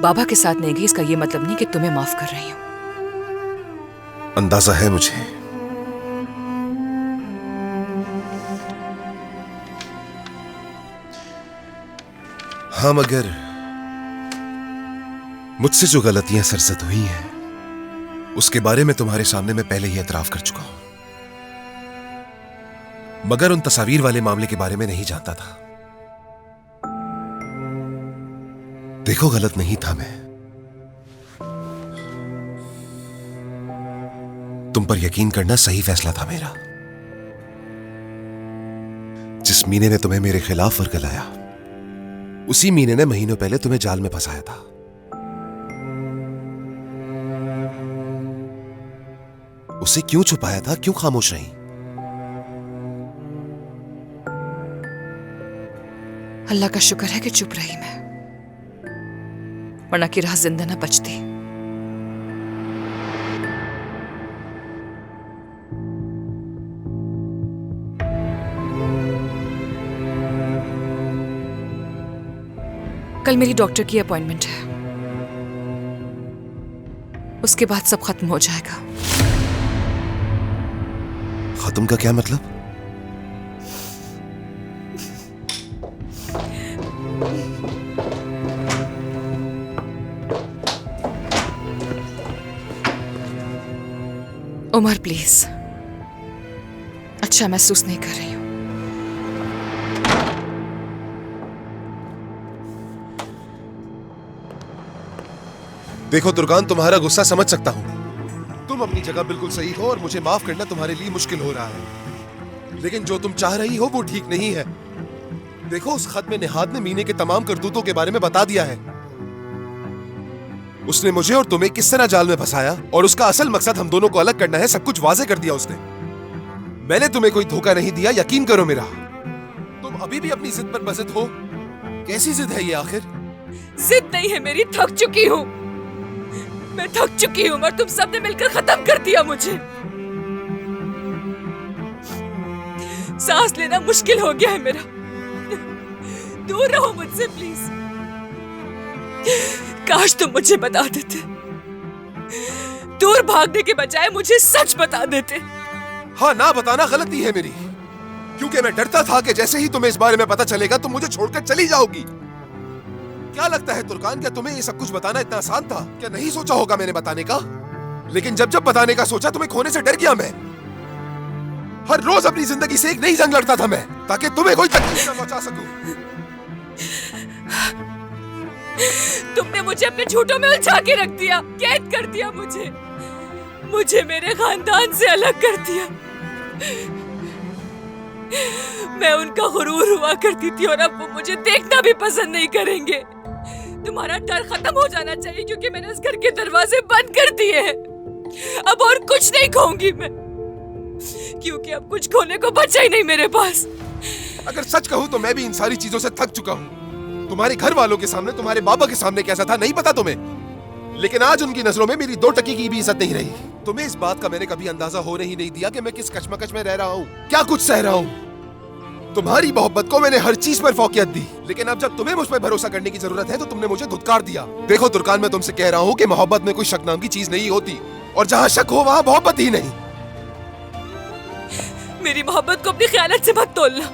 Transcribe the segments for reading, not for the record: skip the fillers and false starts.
बाबा के साथ नहीं गई इसका ये मतलब नहीं कि तुम्हें माफ कर रही हूं। अंदाजा है मुझे। हाँ, मगर मुझसे जो गलतियां सरजद हुई हैं उसके बारे में तुम्हारे सामने मैं पहले ही एतराफ कर चुका हूं, मगर उन तस्वीर वाले मामले के बारे में नहीं जानता था। देखो, गलत नहीं था मैं। तुम पर यकीन करना सही फैसला था मेरा। जिस मीने ने तुम्हें मेरे खिलाफ वर्गलाया, उसी मीने ने महीनों पहले तुम्हें जाल में फंसाया था। उसे क्यों छुपाया था? क्यों खामोश रही? अल्लाह का शुक्र है कि चुप रही मैं, वरना की राह जिंदा न बचती। कल मेरी डॉक्टर की अपॉइंटमेंट है, उसके बाद सब खत्म हो जाएगा। खत्म का क्या मतलब? उमर प्लीज, अच्छा महसूस नहीं कर रही हूं। देखो तुर्कान, तुम्हारा गुस्सा समझ सकता हूं। तुम अपनी जगह बिल्कुल सही हो और मुझे माफ करना तुम्हारे लिए मुश्किल हो रहा है, लेकिन जो तुम चाह रही हो वो ठीक नहीं है। देखो, उस खत में निहाद ने मीने के तमाम करतूतों के बारे में बता दिया है। उसने मुझे और तुम्हें किस तरह जाल में फंसाया और उसका असल मकसद हम दोनों को अलग करना है, सब कुछ वाज़ेह कर दिया उसने। मैंने तुम्हें कोई धोखा नहीं दिया, यकीन करो मेरा। तुम अभी भी अपनी जिद पर बज़िद हो। कैसी जिद है ये आखिर? जिद नहीं है मेरी, थक चुकी हूँ मैं, थक चुकी हूँ। और तुम सबने मिलकर खत्म कर दिया मुझे। सांस लेना मुश्किल हो गया है मेरा। दूर रहो मुझसे प्लीज। काश तुम मुझे बता देते, दूर भागने के बजाय मुझे सच बता देते। हाँ, ना बताना गलती है मेरी, क्योंकि मैं डरता था कि जैसे ही तुम्हें इस बारे में पता चलेगा तुम मुझे छोड़कर चली जाओगी। क्या लगता है तुर्कान, क्या तुम्हें ये सब कुछ बताना इतना आसान था? क्या नहीं सोचा होगा मैंने बताने का? लेकिन जब जब बताने का सोचा तुम्हें खोने से डर गया मैं। हर रोज अपनी जिंदगी से एक नई जंग लड़ता था मैं, ताकि तुम्हें कोई तकलीफ न पहुंचा सकूं। तुमने मुझे अपने झूठों में उलझा के रख दिया, कैद कर दिया मुझे मेरे खानदान से अलग कर दिया। मैं उनका गुरूर हुआ करती थी और अब वो मुझे देखना भी पसंद नहीं करेंगे। तुम्हारा डर खत्म हो जाना चाहिए, क्योंकि मैंने इस घर के दरवाजे बंद कर दिए हैं। अब और कुछ नहीं कहूंगी मैं, क्योंकि अब कुछ खोने को बचा ही नहीं मेरे पास। अगर सच कहूं तो मैं भी इन सारी चीजों से थक चुका हूं। तुम्हारे घर वालों के सामने, तुम्हारे बाबा के सामने कैसा था नहीं पता तुम्हें, लेकिन आज उनकी नजरों में मेरी 2 टकी की भी इज्जत नहीं रही। तुम्हें इस बात का मैंने कभी अंदाजा होने ही नहीं दिया कि मैं किस कशमकश में रह रहा हूँ, क्या कुछ सह रहा हूँ। तुम्हारी मोहब्बत को मैंने हर चीज पर फौकियत दी, लेकिन अब जब तुम्हें मुझ पर भरोसा करने की जरूरत है तो तुमने मुझे धुतकार दिया। देखो तुर्कान, मैं तुमसे कह रहा हूँ कि मोहब्बत में कोई शक नाम की चीज नहीं होती, और जहाँ शक हो वहाँ मोहब्बत ही नहीं। मेरी मोहब्बत को अपनी ख्यालत से मत तोलना।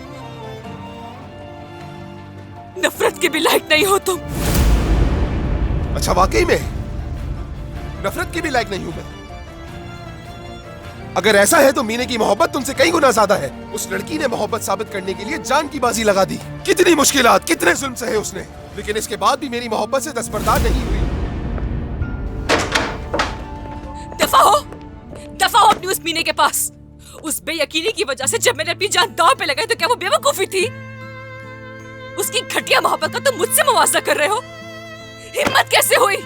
नफरत के भी लायक नहीं हो तुम। अच्छा, वाकई में नफरत के भी लायक नहीं हूं मैं? अगर ऐसा है तो मीने की मोहब्बत तुमसे कई गुना ज्यादा है। उस लड़की ने मोहब्बत साबित करने के लिए जान की बाजी लगा दी। कितनी मुश्किलात, कितने जुल्म सहे उसने, लेकिन इसके बाद भी मेरी मोहब्बत से दस्तबरदार नहीं हुई। दफा हो अपनी उस मीने के पास। उस बेयकीनी की वजह से जब मैंने अपनी जान दांव पे लगाई तो क्या वो बेवकूफी थी? उसकी घटिया मोहब्बत का तुम मुझसे मुआवजा कर रहे हो? हिम्मत कैसे हुई?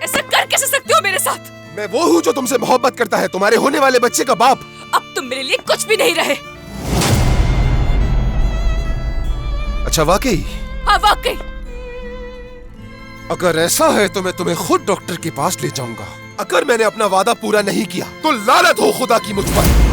ऐसा कर कैसे सकते हो मेरे साथ? मैं वो हूँ जो तुमसे मोहब्बत करता है, तुम्हारे होने वाले बच्चे का बाप। अब तुम मेरे लिए कुछ भी नहीं रहे। अच्छा, वाकई? हाँ, वाकई। अगर ऐसा है तो मैं तुम्हें खुद डॉक्टर के पास ले जाऊंगा। अगर मैंने अपना वादा पूरा नहीं किया तो लानत हो खुदा की मुझ पर।